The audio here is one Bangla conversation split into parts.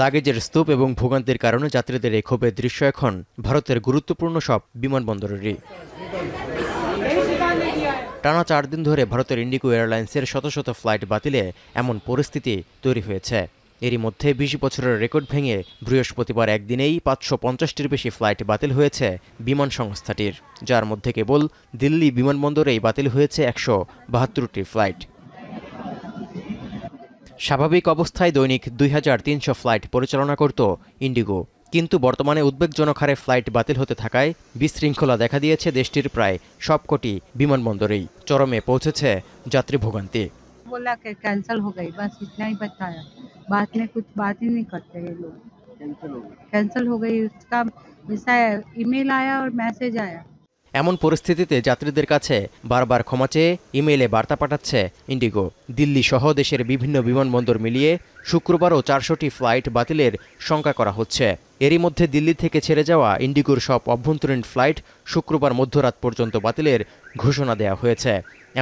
লাগেজের স্তূপ এবং ভোগান্তির কারণে যাত্রীদের এই ক্ষোভের দৃশ্য এখন ভারতের গুরুত্বপূর্ণ সব বিমানবন্দরেরই। টানা 4 দিন ধরে ভারতের ইন্ডিগো এয়ারলাইন্সের শত শত ফ্লাইট বাতিলে এমন পরিস্থিতি তৈরি হয়েছে। এরই মধ্যে 20 বছরের রেকর্ড ভেঙে বৃহস্পতিবার একদিনেই 550টির বেশি ফ্লাইট বাতিল হয়েছে বিমান সংস্থাটির, যার মধ্যে কেবল দিল্লি বিমানবন্দরেই বাতিল হয়েছে 172টি ফ্লাইট। স্বাভাবিক অবস্থায় দৈনিক 2300 ফ্লাইট পরিচালনা করত ইন্ডিগো, কিন্তু বর্তমানে উদ্বেগজনক হারে ফ্লাইট বাতিল হতে থাকায় বিশৃঙ্খলা দেখা দিয়েছে দেশটির প্রায় সবকটি বিমানবন্দরেই। চরমে পৌঁছেছে যাত্রী ভোগান্তি। बोला कि कैंसिल हो गई, बस इतना ही बताया। बाद में कुछ बात ही नहीं करते ये लोग। कैंसिल हो गई उसका वैसा ईमेल आया और मैसेज आया। এমন পরিস্থিতিতে যাত্রীদের কাছে বারবার ক্ষমা চেয়ে ইমেইলে বার্তা পাঠাচ্ছে ইন্ডিগো। দিল্লি সহ দেশের বিভিন্ন বিমানবন্দর মিলিয়ে শুক্রবারও 400টি ফ্লাইট বাতিলের শঙ্কা করা হচ্ছে। এরই মধ্যে দিল্লি থেকে ছেড়ে যাওয়া ইন্ডিগোর সব অভ্যন্তরীণ ফ্লাইট শুক্রবার মধ্যরাত পর্যন্ত বাতিলের ঘোষণা দেওয়া হয়েছে।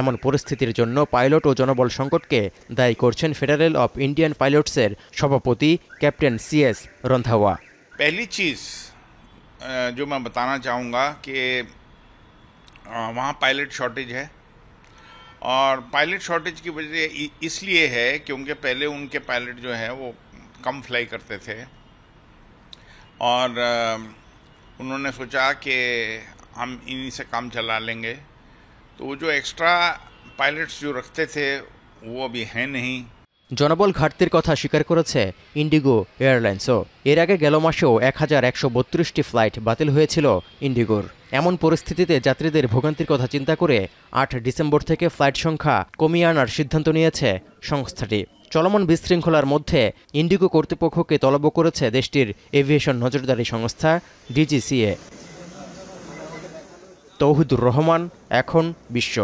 এমন পরিস্থিতির জন্য পাইলট ও জনবল সংকটকে দায়ী করছেন ফেডারেল অফ ইন্ডিয়ান পাইলটসের সভাপতি ক্যাপ্টেন CS রন্ধাওয়া। पहली चीज़ जो मैं बताना चाहूँगा कि वहाँ पायलट शॉर्टेज है, और पायलट शॉर्टेज की वजह इसलिए है क्योंकि पहले उनके पायलट जो हैं वो कम फ्लाई करते थे, और उन्होंने सोचा कि हम इन्हीं से काम चला लेंगे, तो वो जो एक्स्ट्रा पायलट्स जो रखते थे वो अभी हैं नहीं। জনবল ঘাটতির কথা স্বীকার করেছে ইন্ডিগো এয়ারলাইন্সও। এর আগে গেল মাসেও 1132টি ফ্লাইট বাতিল হয়েছিল ইন্ডিগোর। এমন পরিস্থিতিতে যাত্রীদের ভোগান্তির কথা চিন্তা করে 8 ডিসেম্বর থেকে ফ্লাইট সংখ্যা কমিয়ে আনার সিদ্ধান্ত নিয়েছে সংস্থাটি। চলমান বিশৃঙ্খলার মধ্যে ইন্ডিগো কর্তৃপক্ষকে তলব করেছে দেশটির এভিয়েশন নজরদারি সংস্থা DGCA। তৌহিদুর রহমান, এখন বিশ্ব।